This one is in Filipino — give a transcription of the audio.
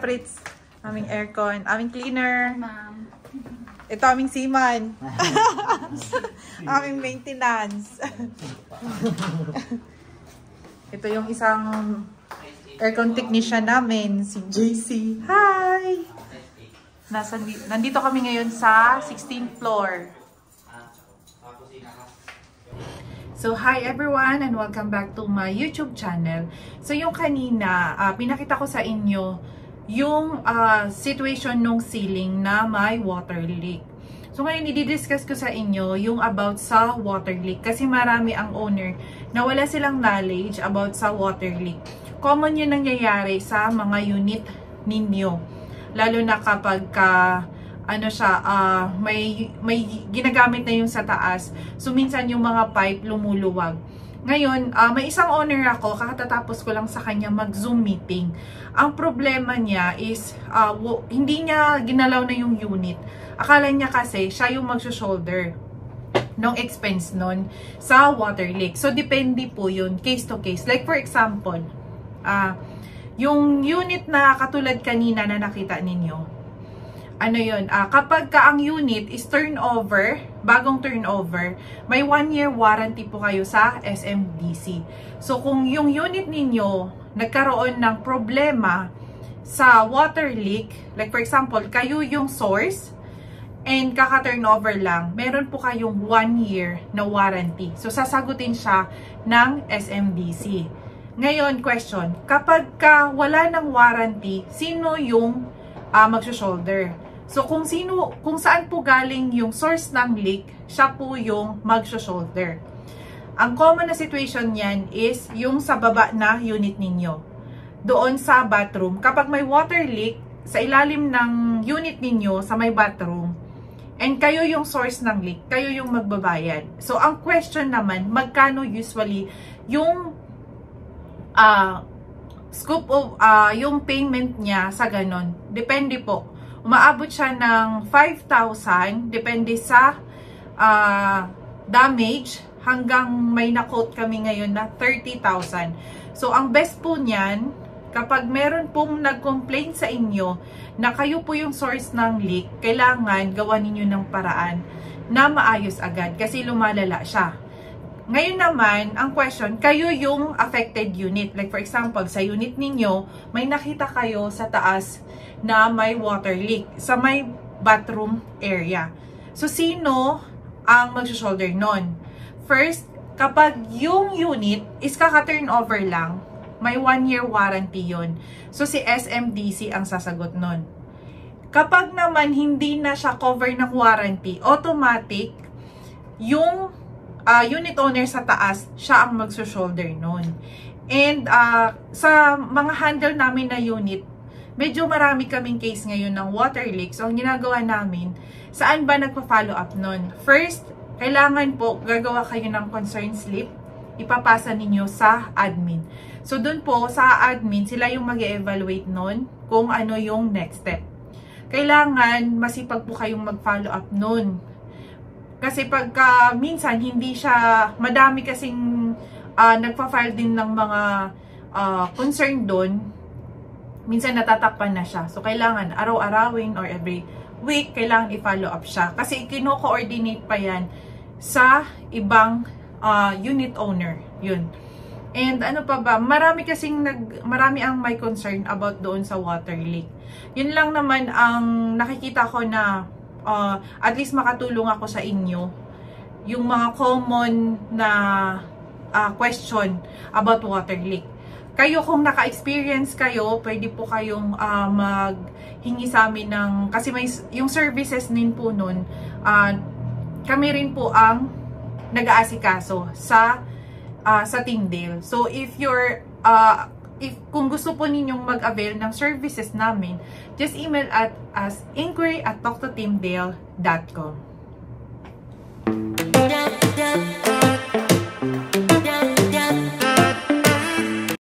Fritz. Aming aircon. Aming cleaner. Ma'am. Ito aming seaman. Aming maintenance. Ito yung isang aircon technician namin, si JC. Hi! Nandito kami ngayon sa 16th floor. So, hi everyone and welcome back to my YouTube channel. So, yung kanina, pinakita ko sa inyo yung situation nung ceiling na may water leak. So, ngayon, i-discuss ko sa inyo yung about sa water leak. Kasi marami ang owner na wala silang knowledge about sa water leak. Common yun nangyayari sa mga unit ninyo. Lalo na kapag may ginagamit na yung sa taas. So, minsan yung mga pipe lumuluwag. Ngayon, may isang owner ako, kakatapos ko lang sa kanya mag-Zoom meeting. Ang problema niya is, hindi niya ginalaw na yung unit. Akala niya kasi, siya yung mag-shoulder ng expense nun sa water leak. So, depende po yun, case to case. Like, for example, yung unit na katulad kanina na nakita ninyo, ano yun, kapag ang unit is turnover, bagong turnover, may 1-year warranty po kayo sa SMDC. So, kung yung unit ninyo nagkaroon ng problema sa water leak, like for example, kayo yung source, and kaka-turnover lang, meron po kayong 1 year na warranty. So, sasagutin siya ng SMDC. Ngayon, question, kapag wala ng warranty, sino yung mag-shoulder? So, kung saan po galing yung source ng leak, siya po yung mag-shoulder. Ang common na situation niyan is yung sa baba na unit ninyo. Doon sa bathroom, kapag may water leak, sa ilalim ng unit ninyo, sa may bathroom, and kayo yung source ng leak, kayo yung magbabayad. So, ang question naman, magkano usually yung scope of yung payment niya sa ganon? Depende po. Umaabot siya ng 5,000, depende sa damage, hanggang may na-quote kami ngayon na 30,000. So, ang best po niyan, kapag meron pong nag-complain sa inyo na kayo po yung source ng leak, kailangan gawan ninyo ng paraan na maayos agad kasi lumalala siya. Ngayon naman, ang question, kayo yung affected unit. Like for example, sa unit ninyo, may nakita kayo sa taas na may water leak sa may bathroom area. So, sino ang mag-shoulder nun? First, kapag yung unit is kaka-turnover lang, may 1-year warranty yun. So, si SMDC ang sasagot nun. Kapag naman hindi na siya cover ng warranty, automatic, yung unit owner sa taas, siya ang mag-shoulder nun. And sa mga handle namin na unit, medyo marami kaming case ngayon ng water leak. So, ang ginagawa namin, saan ba nagpa-follow up nun? First, kailangan po gagawa kayo ng concern slip, ipapasa ninyo sa admin. So, dun po sa admin, sila yung mag-evaluate nun kung ano yung next step. Kailangan masipag po kayong mag-follow up nun. Kasi pagka minsan hindi siya, madami kasing nagpa-file din ng mga concern doon, minsan natatakpan na siya. So, kailangan araw-arawin or every week, kailangan i-follow up siya. Kasi kino-coordinate pa yan sa ibang unit owner. Yun. And ano pa ba, marami ang may concern about doon sa water leak. Yun lang naman ang nakikita ko na at least makatulong ako sa inyo. Yung mga common na question about water leak. Kayo kung naka-experience kayo, pwede po kayong maghingi sa amin ng, kasi may yung services din po nun, kami rin po ang nag-aasikaso sa Tyndale. So if kung gusto po ninyong mag-avail ng services namin, just email at us inquiry@talktotyndale.com.